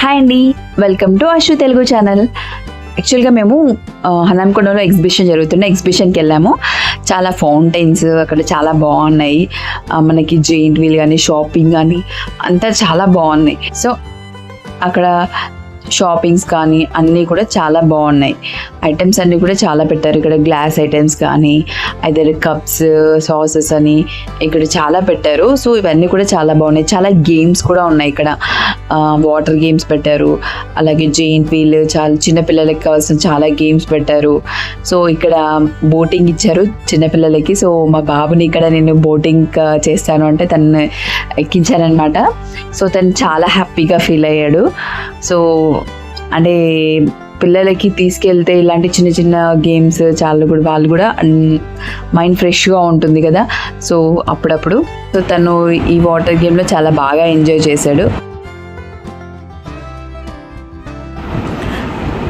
Hi అండి, welcome to Ashu Telugu channel. యాక్చువల్గా మేము హనంకొండలో ఎగ్జిబిషన్ జరుగుతున్న ఎగ్జిబిషన్కి వెళ్ళాము. చాలా ఫౌంటైన్స్ అక్కడ చాలా బాగున్నాయి. మనకి జెయింట్ వీల్ కానీ షాపింగ్ కానీ అంతా చాలా బాగున్నాయి. సో అక్కడ షాపింగ్స్ కానీ అన్నీ కూడా చాలా బాగున్నాయి. ఐటమ్స్ అన్నీ కూడా చాలా పెట్టారు. ఇక్కడ గ్లాస్ ఐటమ్స్ కానీ ఐదర్ కప్స్, సాసెస్ అని ఇక్కడ చాలా పెట్టారు. సో ఇవన్నీ కూడా చాలా బాగున్నాయి. చాలా గేమ్స్ కూడా ఉన్నాయి ఇక్కడ. వాటర్ గేమ్స్ పెట్టారు, అలాగే జెయింట్ వీల్, చాలా చిన్నపిల్లలకి కావాల్సిన చాలా గేమ్స్ పెట్టారు. సో ఇక్కడ బోటింగ్ ఇచ్చారు చిన్నపిల్లలకి. సో మా బాబుని ఇక్కడ నేను బోటింగ్ చేస్తాను అంటే తను ఎక్కించానమాట. సో తను చాలా హ్యాపీగా ఫీల్ అయ్యాడు. సో అంటే పిల్లలకి తీసుకెళ్తే ఇలాంటి చిన్న చిన్న గేమ్స్ చాలా కూడా వాళ్ళు కూడా మైండ్ ఫ్రెష్గా ఉంటుంది కదా. సో అప్పుడప్పుడు సో తను ఈ వాటర్ గేమ్లో చాలా బాగా ఎంజాయ్ చేశాడు.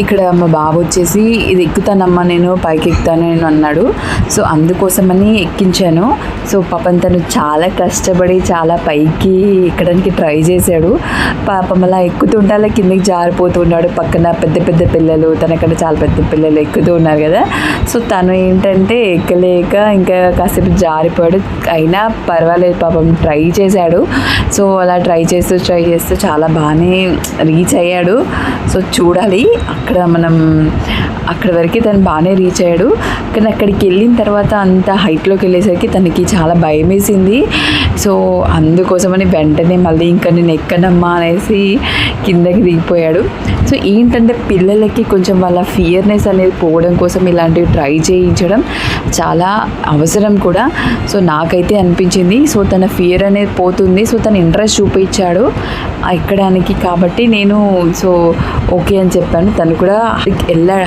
ఇక్కడ మా బాబు వచ్చేసి ఇది ఎక్కుతానమ్మా, నేను పైకి ఎక్కుతాను నేను అన్నాడు. సో అందుకోసమని ఎక్కించాను. సో పాపం తను చాలా కష్టపడి చాలా పైకి ఎక్కడానికి ట్రై చేశాడు. పాపం అలా ఎక్కుతుంటే అలా కిందకి జారిపోతూ ఉన్నాడు. పక్కన పెద్ద పెద్ద పిల్లలు, తనక్కడ చాలా పెద్ద పిల్లలు ఎక్కుతూ ఉన్నారు కదా. సో తను ఏంటంటే ఎక్కలేక ఇంకా కాసేపు జారిపోయాడు. అయినా పర్వాలేదు, పాపం ట్రై చేశాడు. సో అలా ట్రై చేస్తూ చాలా బాగానే రీచ్ అయ్యాడు. సో చూడాలి, అక్కడ మనం అక్కడ వరకు తను బాగానే రీచ్ అయ్యాడు. కానీ అక్కడికి వెళ్ళిన తర్వాత అంత హైట్లోకి వెళ్ళేసరికి తనకి చాలా భయం వేసింది. సో అందుకోసమని వెంటనే మళ్ళీ ఇంకా నేను ఎక్కనమ్మా అనేసి కిందకి దిగిపోయాడు. సో ఏంటంటే పిల్లలకి కొంచెం వాళ్ళ ఫియర్నెస్ అనేది పోవడం కోసం ఇలాంటివి ట్రై చేయించడం చాలా అవసరం కూడా. సో నాకైతే అనిపించింది. సో తన ఫియర్ అనేది పోతుంది. సో తన ఇంట్రెస్ట్ చూపించాడు ఎక్కడానికి. కాబట్టి నేను సో ఓకే అని చెప్పాను. తను కూడా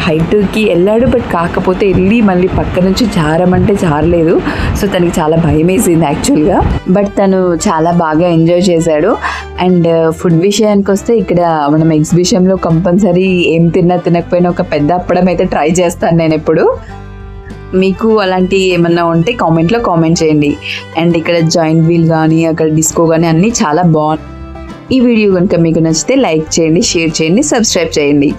హైట్కి వెళ్ళాడు. బట్ కాకపోతే వెళ్ళి మళ్ళీ పక్క నుంచి జారమంటే జారలేదు. సో తనకి చాలా భయం వేసింది యాక్చువల్గా. బట్ తను చాలా బాగా ఎంజాయ్ చేశాడు. అండ్ ఫుడ్ విషయానికి వస్తే ఇక్కడ మనం ఎగ్జిబిషన్లో కంపల్సరీ ఏం తినకపోయినా ఒక పెద్ద అప్పడం అయితే ట్రై చేస్తాను నేను ఎప్పుడు. మీకు అలాంటి ఏమన్నా ఉంటే కామెంట్లో కామెంట్ చేయండి. అండ్ ఇక్కడ జాయింట్ వీల్ కానీ అక్కడ డిస్కో కానీ అన్నీ చాలా బాగున్నాయి. ఈ వీడియో కనుక మీకు నచ్చితే లైక్ చేయండి, షేర్ చేయండి, సబ్స్క్రైబ్ చేయండి.